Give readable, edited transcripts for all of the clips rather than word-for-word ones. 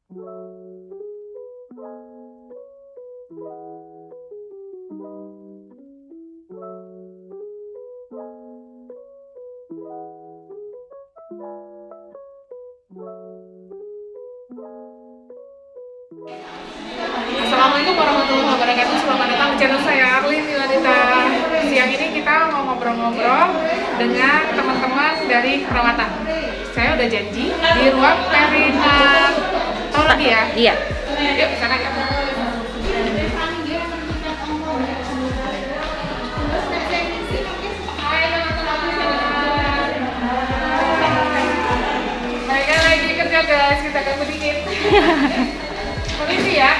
Assalamualaikum warahmatullahi wabarakatuh. Selamat datang di channel saya Arlin Wanita. Siang ini kita mau ngobrol-ngobrol dengan teman-teman dari perawatan. Saya udah janji di ruang perinatologi ya. Iya. Yuk sana ya. Hai teman-teman. Mereka lagi kerja guys, kita ganggu dikit. Permisi ya.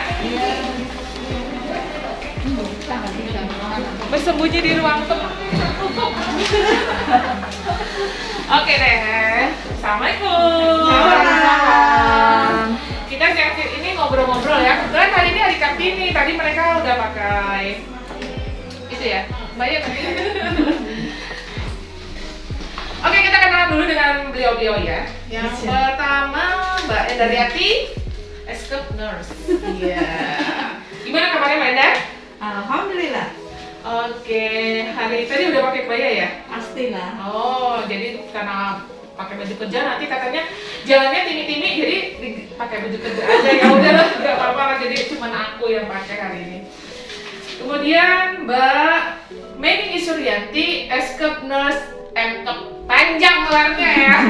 Bersembunyi di ruang tengah. Oke deh. Assalamualaikum. Waalaikumsalam. Kita siang ini ngobrol-ngobrol ya. Kebetulan hari ini hari Kartini. Tadi mereka udah pakai itu ya. Banyak. Oke, kita kenalan dulu dengan beliau-beliau ya. Yang pertama Mbak Endaryati, Escape Nurse. Iya. Gimana kabarnya Mbak Enda? Alhamdulillah. Oke, hari tadi udah pakai kebaya ya? Pastilah. Oh, jadi karena pakai baju kerja nanti katanya jalannya timi-timi jadi pakai baju kerja aja ya udahlah nggak apa-apa lah, jadi cuma aku yang pakai hari ini. Kemudian Mbak Meni Suryanti, Escape Nurse panjang gelarnya ya.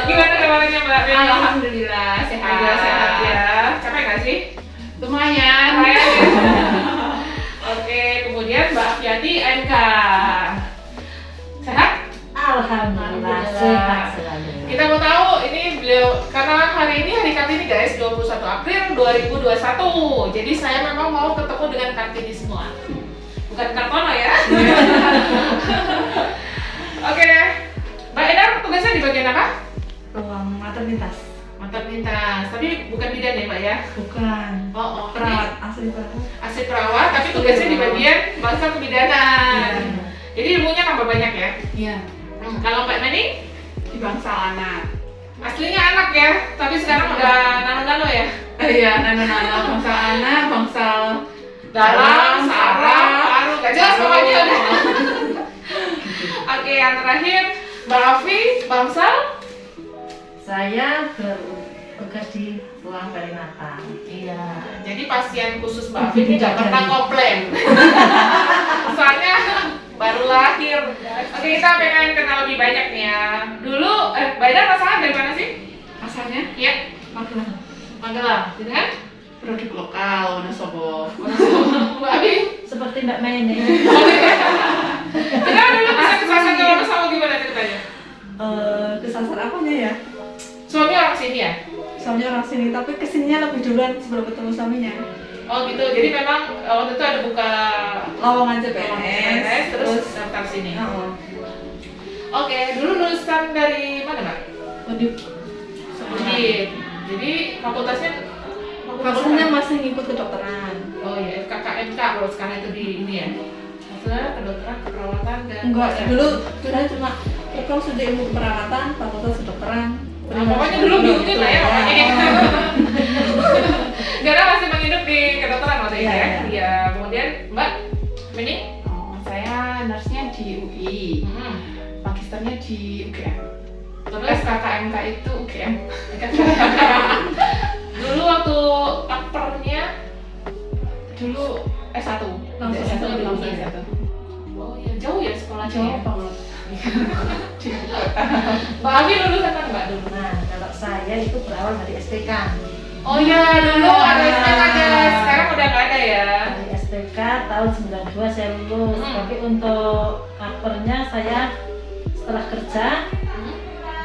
Gimana kabarnya Mbak Meni? Alhamdulillah sehat. Sehat ya. Capek nggak sih? Lumayan. Lumayan ya. Oke, kemudian Mbak Afiati MK. Sehat? Alhamdulillah sehat selalu. Kita mau tahu ini beliau karena hari ini hari Kartini guys, 21 April 2021. Jadi saya memang mau ketemu dengan Kartini semua. Bukan Kartono ya. Oke deh. Mbak Eda tugasnya di bagian apa? Ruang maternitas. Maternitas. Tapi bukan bidan ya Mbak ya? Bukan. Oh, Perawat asli perawat. Asli perawat, tapi tugasnya di bagian bangsa kebidanan. Iya. Jadi ilmunya tambah banyak ya. Iya. Kalau Mbak Meni Di bangsa anak. aslinya anak ya, tapi sekarang udah nano-nano ya. Iya, nano-nano bangsa anak, bangsa Dalam, saraf, paru, gak jelas pokoknya udah. Oke, yang terakhir Mbak Afi, bangsal. Saya bertugas di ruang perinatal. Iya, jadi pasien khusus Mbak Afi ini gak pernah komplain. Soalnya baru lahir. Oke, kita pengen kenal lebih banyak nih ya. Dulu, Mbak Ida pasangan dari mana sih? asalnya Iya, Magelang. Magelang, gitu kan? Produk lokal Wonosobo. Mbak Abi, Seperti Mbak Meni. kita dulu bisa kesasar ke Wonosobo gimana ceritanya? Kesasar apanya ya? Suami orang sini ya? Suaminya orang sini, tapi kesininya lebih duluan sebelum ketemu suaminya. Oh gitu, jadi memang waktu itu ada buka Lowongan PNS, CPNS, terus daftar sini. Oh. Oke, dulu lulusan dari mana Mbak? Undip. Undip. Jadi fakultasnya Maksudnya masih ngikut kedokteran. Oh iya, KKMK kalau sekarang itu di ini ya. Maksudnya kedokteran, keperawatan dan Enggak, dulu cuma Ekor sudah ilmu perawatan, fakultas kedokteran. Nah, pokoknya dulu bingungin lah ya pokoknya. Karena masih menghidup di kedokteran waktu itu ya. Iya, kemudian Mbak Meni? Saya nurse-nya di UI, magisternya di UGM. Terus KKMK itu UGM. dulu waktu uppernya dulu S1. Langsung S1 S1 di Langsung UI. S1. Oh iya, jauh ya sekolahnya. Jauh Ya? banget. Mbak Abi lulusan kan Mbak dulu? Nah, kalau saya itu berawal dari SPK. Oh iya, dulu ada SPK guys, sekarang udah nggak ada ya. Dari SPK tahun 92 saya lulus. Tapi untuk covernya saya setelah kerja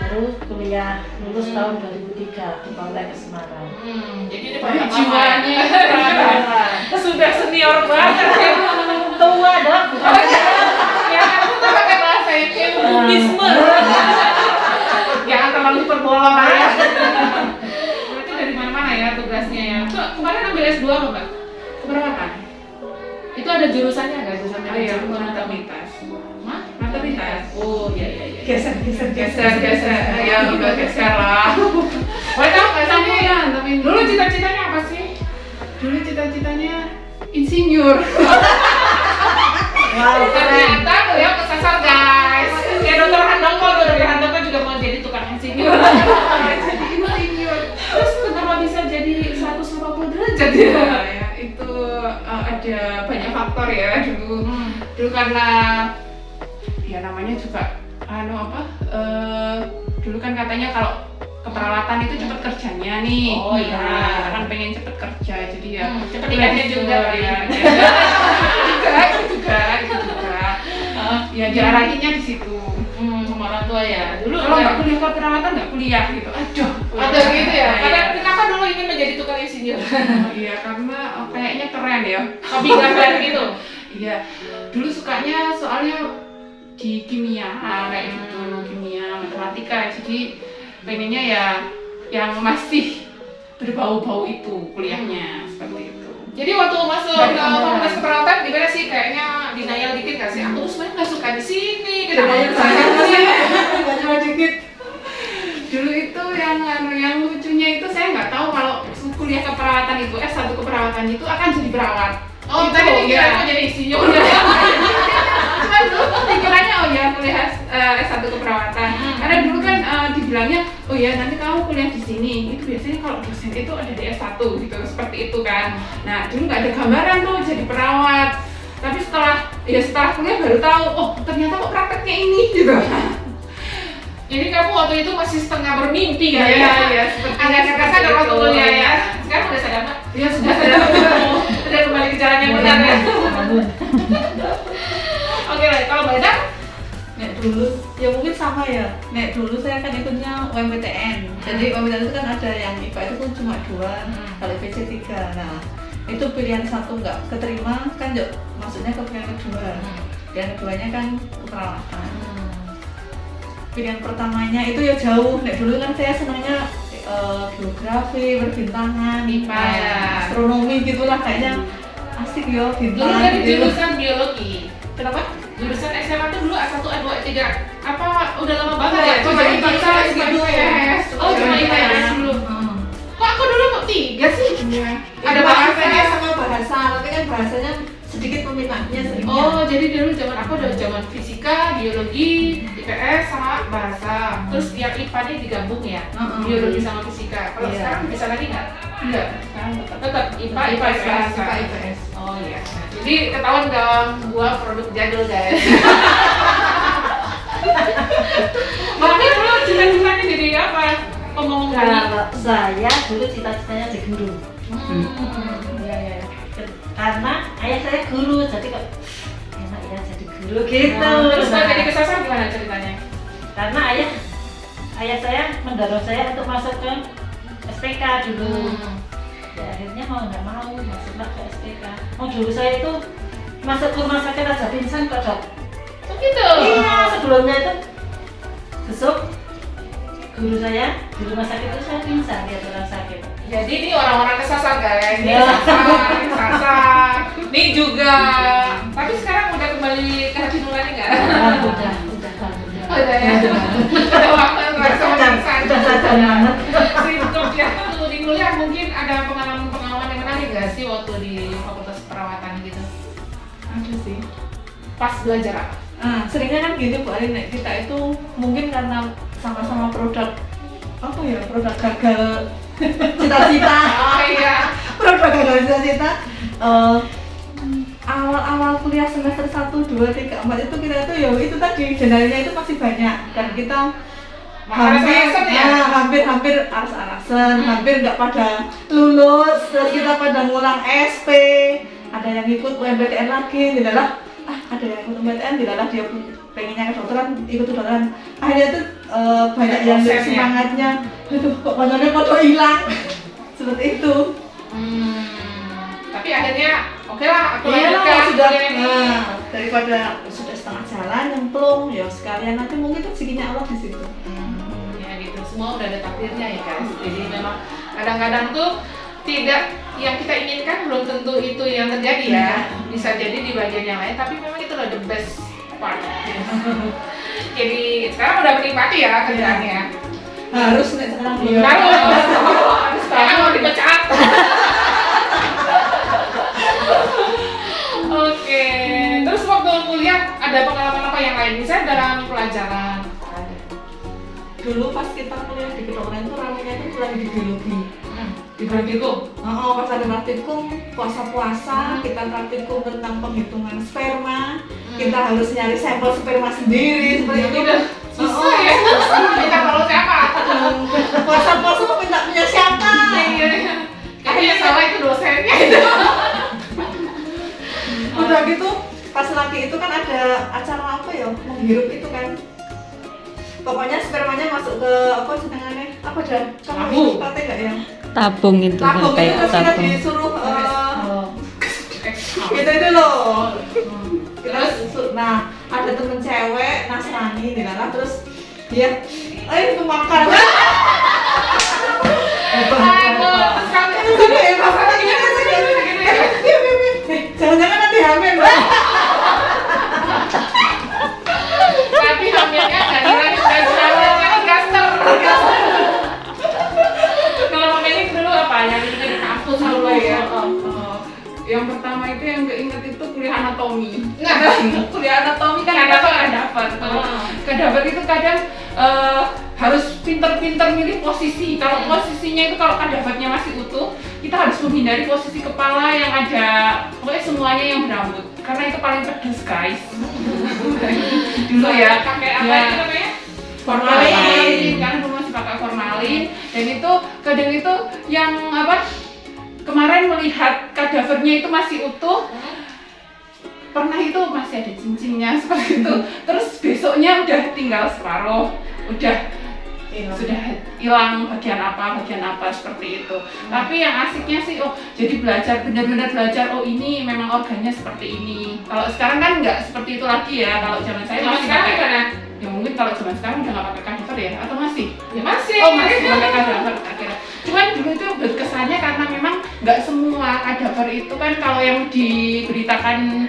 baru kuliah, lulus tahun 2003 di Poltek Semarang. Jadi ini Banyak pengalaman. jiwanya. Sudah senior banget ya. Tua dong, bukan Ya, aku tuh pakai bahasa itu komunisme. Jangan terlalu hiperbola ya. Berarti dari mana-mana ya tugasnya ya. Tuh, kemarin ambil S2 apa Mbak? Keperawatan. Itu ada jurusannya nggak? Jurusan Oh iya, manajemen atau maternitas. Hah? Maternitas. Oh iya iya iya. Geser. Geser. Ya udah geser lah. Wah Jadi insinyur. Terus kenapa bisa jadi 150 derajat ya? Ya, itu ada banyak faktor ya dulu. Dulu karena ya namanya juga dulu kan katanya kalau keperawatan itu cepet kerjanya nih. Oh iya. Nah, kan pengen cepet kerja jadi ya Cepet nikahnya juga ya. Itu juga. Ya diarahinnya di situ. sama orang tua ya. Dulu Kalau nggak kuliah keperawatan nggak kuliah gitu. Aduh. ada gitu ya. Iya. Kenapa dulu ingin menjadi tukang insinyur? Iya karena kayaknya keren ya. Hobi gambar gitu. Iya. Dulu sukanya soalnya di kimia kayak gitu, kimia, matematika. Jadi pengennya ya yang masih berbau-bau itu kuliahnya seperti itu. Jadi waktu masuk ke fakultas keperawatan gimana sih? Kayaknya denial dikit nggak sih? Aku tuh sebenarnya nggak suka di sini. Kenapa Denial saya sih? Nggak cuma dikit. Dulu itu yang lucunya itu saya nggak tahu kalau kuliah keperawatan itu S1 keperawatan itu akan jadi perawat. Oh, Itu, tadi dikira ya. mau jadi insinyur. Cuma dulu pikirannya kuliah S1 keperawatan. Karena dulu kan dibilangnya nanti kamu kuliah di sini. Itu biasanya kalau dosen itu ada di S1 gitu, seperti itu kan. Nah, dulu nggak ada gambaran tuh jadi perawat. Tapi setelah kuliah baru tahu, ternyata kok prakteknya ini gitu. Jadi kamu waktu itu masih setengah bermimpi kan? Iya, seperti Agak seperti sadar waktu itu. kuliah ya. Sekarang udah sadar Mbak? Ya sudah Udah kembali ke jalan yang benar ya. Oke, kalau Mbak Eda? Nek dulu, ya mungkin sama ya. Nek dulu saya kan ikutnya UMPTN. Jadi UMPTN itu kan ada yang IPA itu kan cuma 2, kalau IPC 3. Nah, itu pilihan satu nggak keterima kan maksudnya ke pilihan kedua. Pilihan keduanya kan keperawatan. Pilihan pertamanya itu ya jauh. Nek dulu kan saya senangnya geografi, perbintangan, IPA ya. astronomi gitulah kayaknya asik ya Dulu bintang kan gitu. jurusan biologi. Kenapa? Jurusan SMA tuh dulu A1, A2, A3. Apa udah lama banget ya? Cuma IPS gitu. Oh, cuma IPS dulu. Kok aku dulu kok 3 sih? Ada Ada bahasanya. sama bahasa, tapi kan bahasanya sedikit peminatnya sedikit. Oh, jadi dulu zaman aku ada zaman fisika, biologi, IPS sama bahasa. Terus yang IPA ini digabung ya, biologi sama fisika. Kalau Iya. sekarang bisa lagi nggak? Enggak, sekarang Tetap IPA, IPS. IPS. Oh iya. Jadi ketahuan dong, gua produk jadul guys. Mami dulu cita-citanya jadi apa? Pemomong bayi. Kalau saya dulu cita-citanya jadi guru. Iya. Karena ayah saya guru, jadi kok enak ya jadi guru gitu. Terus kalau Nah, jadi kesasar gimana ceritanya? karena ayah saya mendorong saya untuk masuk ke SPK dulu. Ya akhirnya mau nggak mau masuklah ke SPK. Oh dulu saya itu masuk ke rumah sakit aja pingsan kok Dok. Oh gitu. Iya sebelumnya itu besok guru saya di rumah sakit itu saya pingsan dia orang sakit. Jadi ini orang-orang kesasar guys, ini Ya. kesasar. Ini juga. Tapi sekarang udah kembali ke hati nurani nggak? Udah. Udah ya. Udah waktu merasa kesasar. Udah sadar banget. Cukup ya. Waktu di kuliah mungkin ada pengalaman-pengalaman yang menarik nggak sih waktu di fakultas perawatan gitu? Ada sih. Pas belajar apa? Seringnya kan gini Bu Arin, Nek, kita itu mungkin karena sama-sama produk produk gagal cita-cita. Oh iya. Produk gagal cita-cita. Awal-awal kuliah semester 1, 2, 3, 4 itu kita itu ya itu tadi dendanya itu masih banyak dan kita Aras-arasan ya? hampir aras-arasan, hampir nggak pada lulus, terus kita pada ngulang SP, ada yang ikut UMPTN lagi, dilalah ada yang ikut UMPTN, dilalah dia pengennya kedokteran, ikut kedokteran, akhirnya tuh banyak yang Prosesnya. semangatnya, aduh kok banyaknya kok hilang, seperti itu. Tapi akhirnya oke lah, aku Iya lanjutkan lah, sudah kuliah ini. daripada sudah setengah jalan nyemplung, ya sekalian nanti mungkin rezekinya Allah di situ. Ya gitu, semua udah ada takdirnya ya guys. Jadi memang kadang-kadang tuh tidak yang kita inginkan belum tentu itu yang terjadi ya. Bisa jadi di bagian yang lain, tapi memang itu adalah the best part. Jadi sekarang udah menikmati ya kerjaannya. Harus nih sekarang belum. Harus sekarang mau dipecat. Oke, terus waktu kuliah ada pengalaman apa yang lain? Misalnya dalam pelajaran. dulu pas kita kuliah di kedokteran itu ramenya itu lagi di biologi. Di praktikum. Pas ada praktikum puasa-puasa kita praktikum tentang penghitungan sperma. Kita harus nyari sampel sperma sendiri seperti itu. Susah ya. Kita kalau siapa? Puasa-puasa mau minta punya siapa? Kayaknya salah itu dosennya itu. Udah gitu pas lagi itu kan ada acara apa ya, menghirup itu kan. Pokoknya spermanya masuk ke apa senengannya? Apa dah? Kamu praktek nggak ya? Tabung itu Tabung itu kayak terus kita tabung. disuruh Oh. itu loh. Terus nah ada temen cewek Nasrani di sana terus dia itu makan. Jangan-jangan nanti hamil, Mbak. Tapi hamilnya kan gaster. Kalau memilih dulu apa? Yang di kampus dulu ya. Yang pertama itu yang keinget itu kuliah anatomi. Nah, Kuliah anatomi kan Kadaver. kadaver. Kadaver itu kadang harus pinter-pinter milih posisi. Kalau posisinya itu kalau kadavernya masih utuh, kita harus menghindari posisi kepala yang ada pokoknya semuanya yang berambut. Karena itu paling pedes guys. Dulu ya. Pakai apa Ya. itu namanya? Formalin, kan dulu masih pakai formalin. Dan itu kadang itu yang apa? Kemarin melihat kadavernya itu masih utuh. Pernah itu masih ada cincinnya seperti itu. Terus besoknya udah tinggal separuh, udah sudah hilang bagian apa seperti itu. Tapi yang asiknya sih jadi belajar benar-benar belajar ini memang organnya seperti ini. Kalau sekarang kan nggak seperti itu lagi ya. Kalau zaman saya Kalau masih sekarang pakai. gimana? Ya mungkin kalau zaman sekarang udah nggak pakai kadaver ya, atau masih? Ya masih. Oh masih pakai kadaver akhirnya. Cuman dulu itu berkesannya karena memang nggak semua kadaver itu kan kalau yang diberitakan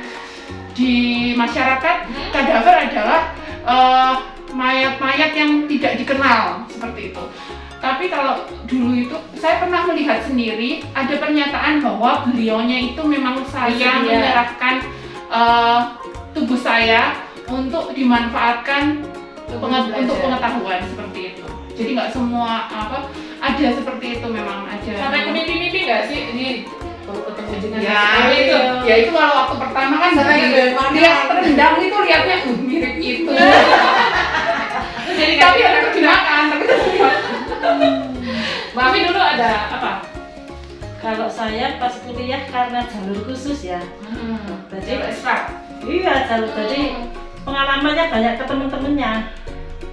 di masyarakat kadaver adalah mayat-mayat yang tidak dikenal seperti itu. Tapi kalau dulu itu saya pernah melihat sendiri ada pernyataan bahwa beliaunya itu memang saya menyerahkan tubuh saya untuk dimanfaatkan untuk pengetahuan seperti itu. Jadi nggak semua ada seperti itu memang ada. Sampai ke mimpi-mimpi nggak sih ini ketemu dengan Ya, itu? ya itu kalau waktu pertama kan lihat terendam itu lihatnya mirip itu. Jadi Tapi ada kebijakan, tapi Mbak Afi dulu ada apa? Kalau saya pas kuliah karena jalur khusus ya. Jadi ekstra. iya jalur. Jadi pengalamannya banyak ke temen-temennya.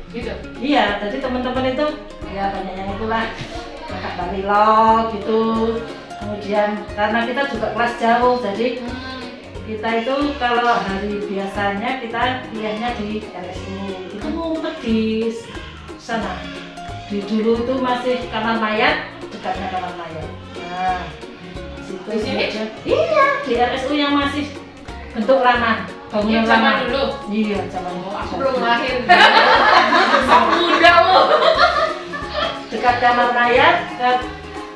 Gitu. Iya, jadi teman-teman itu ya banyak yang itulah kakak Balilo gitu. Kemudian karena kita juga kelas jauh, jadi kita itu kalau hari biasanya kita kuliahnya di RSU. Itu ngumpet di sana. Di dulu itu masih kamar mayat, dekatnya kamar mayat. Nah, situ Di sini? Iya, di RSU yang masih bentuk lama. Bangunan Yang zaman lama. dulu. Iya, zaman dulu. Aku belum lahir. Aku muda loh. Dekat kamar mayat,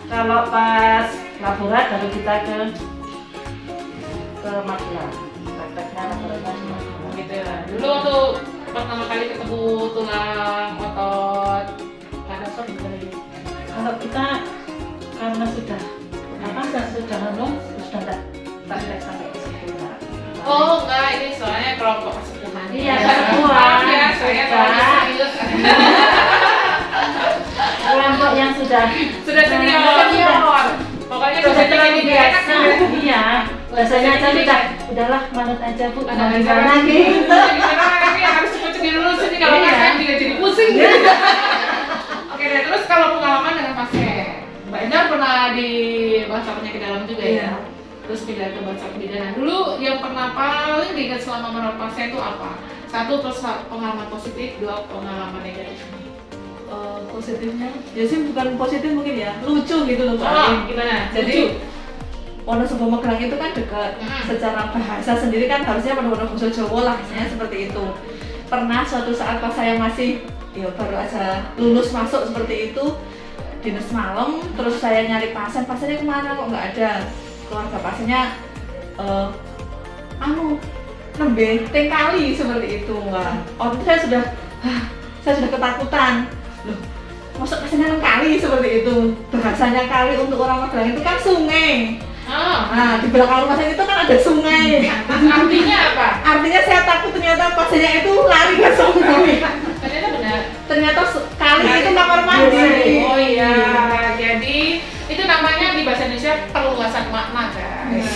kalau pas laborat baru kita ke Magelang. Prakteknya laboratnya di Magelang. Gitu ya. Dulu waktu pertama kali ketemu tulang otot kadaver gimana gitu? Kalau kita karena sudah sudah enggak praktek sampai ke situ. Oh enggak, ini soalnya kelompok kesepuhan. Iya, kesepuhan. Maaf ya, saya terlalu serius. Kelompok yang sudah senior. Pokoknya sudah dosennya terlalu ini biasa. biasa. Iya, biasanya aja udahlah manut aja Bu, Ada mau acara gimana gitu. Ini harus cepet dulu sini kalau nggak Iya. saya juga jadi pusing. Oke deh, terus kalau pengalaman dengan pasien, Mbak Endar pernah di bahasa penyakit dalam juga ya? Iya. Terus pindah ke bahasa kebidanan. Dulu yang pernah paling diingat selama merawat pasien itu apa? Satu, pengalaman positif, dua, pengalaman negatif. Positifnya ya sih bukan positif mungkin ya, lucu gitu loh Mbak Oh, Arin. gimana? Jadi Wonosobo Magelang itu kan dekat. Secara bahasa sendiri kan harusnya benar-benar bahasa Jawa lah, misalnya seperti itu. Pernah suatu saat pas saya masih baru aja lulus masuk seperti itu, dinas malam, terus saya nyari pasiennya kemana kok nggak ada. Keluarga pasiennya nembe teng kali seperti itu. Wah, waktu itu saya sudah ketakutan. loh masuk kesana kali seperti itu. Bahasanya kali untuk orang Magelang itu kan sungai. Oh. Nah di belakang rumah saya itu kan ada sungai. Artinya apa? Artinya saya takut ternyata pasiennya itu lari ke sungai. Ternyata benar. Ternyata kali itu kamar mandi. Oh iya, jadi itu namanya di bahasa Indonesia perluasan makna guys.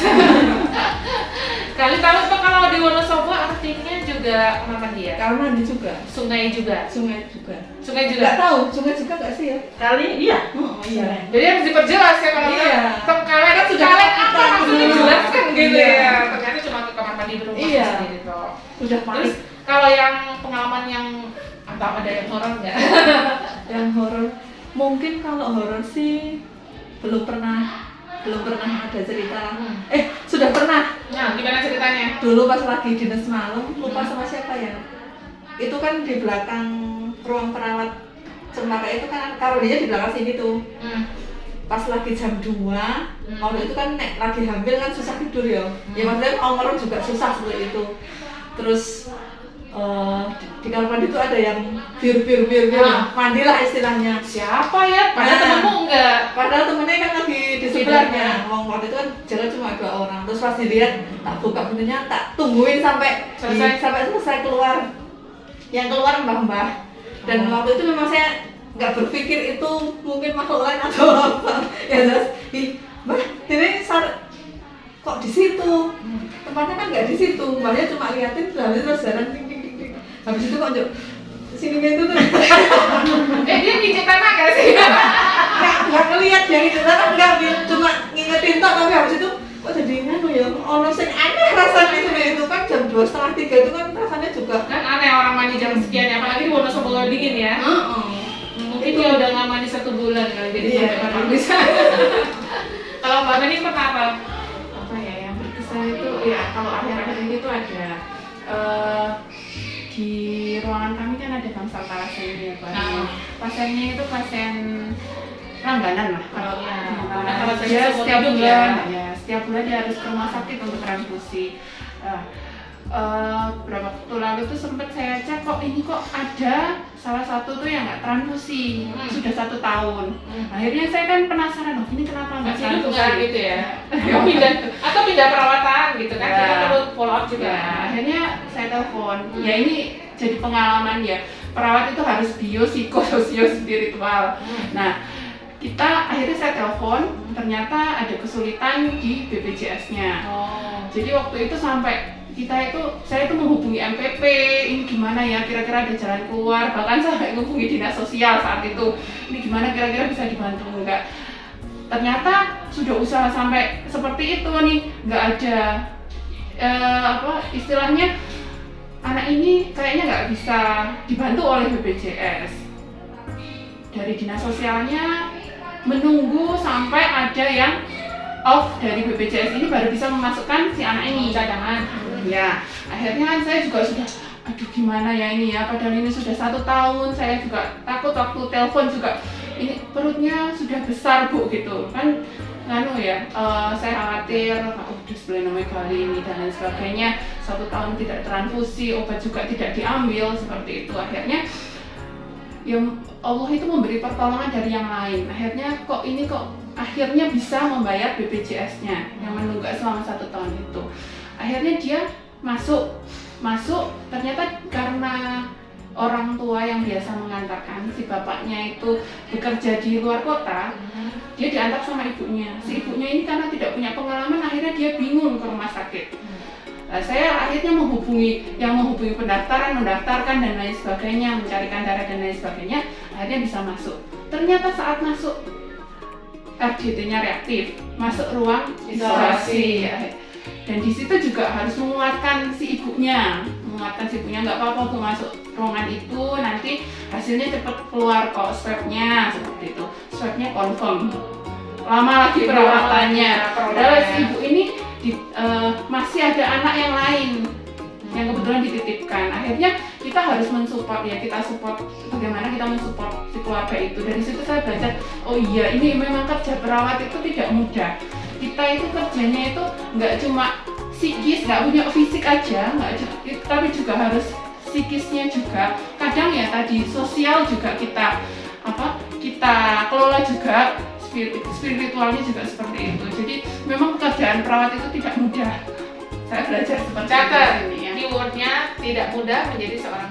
Kali tahu tuh kalau di Wonosobo artinya juga kamar mandi ya? Kamar mandi juga. Sungai juga. Sungai juga. Sungai Nggak juga. tahu, sungai juga nggak sih ya? Kali iya. Oh iya. Jadi harus diperjelas ya kalau Iya. kalian Kan sudah kalian kita apa maksudnya dulu. jelaskan gitu Iya. ya. Ternyata cuma ke kamar mandi berumah Iya. sendiri kok. Udah Terus paling kalau yang pengalaman yang atau ada yang horor nggak? yang horor. Mungkin kalau horor sih belum pernah ada cerita. Sudah pernah. Nah, gimana ceritanya? Dulu pas lagi dinas malam, lupa sama siapa ya. Itu kan di belakang ruang perawat Cempaka itu kan karodinya di belakang sini tuh. Pas lagi jam 2, waktu itu kan lagi hamil kan susah tidur ya. Ya maksudnya mau ngerem juga susah seperti itu. Terus di kamar mandi itu ada yang bir mandilah istilahnya. Siapa ya? Padahal Nah. temenmu enggak. Padahal temennya kan lagi di sebelahnya. Waktu itu kan jalan cuma 2 orang. Terus pas dilihat tak buka pintunya, tak tungguin sampai selesai keluar. Yang keluar mbah-mbah. Dan waktu itu memang saya nggak berpikir itu mungkin makhluk lain atau apa. Ya terus, mbah, ini kok di situ? Tempatnya kan nggak di situ. Mbahnya cuma liatin terus jalan ting. Habis itu kok sini gitu tuh. Dia pijit tanah gak sih? Nggak ngeliat yang itu kan enggak, cuma ngingetin tok, tapi habis itu kok jadi nganu ya, ono sing aneh rasanya itu kan jam 2:30, 3 itu kan rasanya juga Kan aneh orang mandi jam sekian ya, apalagi di Wonosobo dingin ya. Mungkin dia udah nggak mandi 1 bulan kali, jadi Iya. sampai kapan bisa. Kalau Mbak Nani pernah apa ya yang berkesan itu ya kalau akhir-akhir ini tuh ada di ruangan kami kan ada bangsal thalassemia ya Pak. Pasiennya itu pasien langganan lah kalau Kalau dia saya setiap hidup bulan setiap bulan dia harus ke rumah sakit untuk transfusi. Berapa waktu lalu tuh sempat saya cek kok ada salah satu tuh yang nggak transfusi sudah 1 tahun. Akhirnya saya kan penasaran, ini kenapa nggak transfusi gitu ya? Atau pindah perawatan gitu kan? Ya. Kita perlu follow up juga. Ya, akhirnya saya telepon. Ya ini jadi pengalaman ya. Perawat itu harus biopsikososio spiritual. Nah, akhirnya saya telepon, ternyata ada kesulitan di BPJS-nya. Jadi waktu itu saya itu menghubungi MPP, ini gimana ya, kira-kira ada jalan keluar, bahkan saya menghubungi dinas sosial saat itu, ini gimana kira-kira bisa dibantu enggak. Ternyata sudah usaha sampai seperti itu nih, nggak ada istilahnya anak ini kayaknya nggak bisa dibantu oleh BPJS. Dari dinas sosialnya menunggu sampai ada yang off dari BPJS ini baru bisa memasukkan si anak ini cadangan. Ya, akhirnya kan saya juga sudah, aduh gimana ya ini ya, padahal ini sudah 1 tahun, saya juga takut waktu telepon juga, ini perutnya sudah besar Bu gitu kan, saya khawatir, udah splenomegaly ini dan lain sebagainya, 1 tahun tidak transfusi, obat juga tidak diambil, seperti itu. Akhirnya yang Allah itu memberi pertolongan dari yang lain. Akhirnya akhirnya bisa membayar BPJS-nya yang menunggak selama 1 tahun itu. Akhirnya dia masuk ternyata karena orang tua yang biasa mengantarkan, si bapaknya itu bekerja di luar kota, dia diantar sama ibunya. Si ibunya ini karena tidak punya pengalaman, akhirnya dia bingung ke rumah sakit. Nah, saya akhirnya menghubungi mendaftarkan dan lain sebagainya, mencarikan darah dan lain sebagainya, akhirnya bisa masuk. Ternyata saat masuk RDT-nya reaktif, masuk ruang isolasi. Dan di situ juga harus menguatkan si ibunya, nggak apa-apa Bu masuk ruangan itu, nanti hasilnya cepat keluar kok, swabnya seperti itu, swabnya confirm. Lama lagi perawatannya, padahal si ibu ini masih ada anak yang lain yang kebetulan dititipkan. Akhirnya kita harus mensupport ya, kita support bagaimana kita mensupport si keluarga itu. Dari situ saya belajar, oh iya ini memang kerja perawat itu tidak mudah. Kita itu kerjanya itu nggak cuma psikis, nggak punya fisik aja, tapi juga harus psikisnya juga. Kadang ya tadi sosial juga kita kelola juga, spiritualnya juga seperti itu. Jadi memang pekerjaan perawat itu tidak mudah. Saya belajar seperti Catat, ini ya. keywordnya tidak mudah menjadi seorang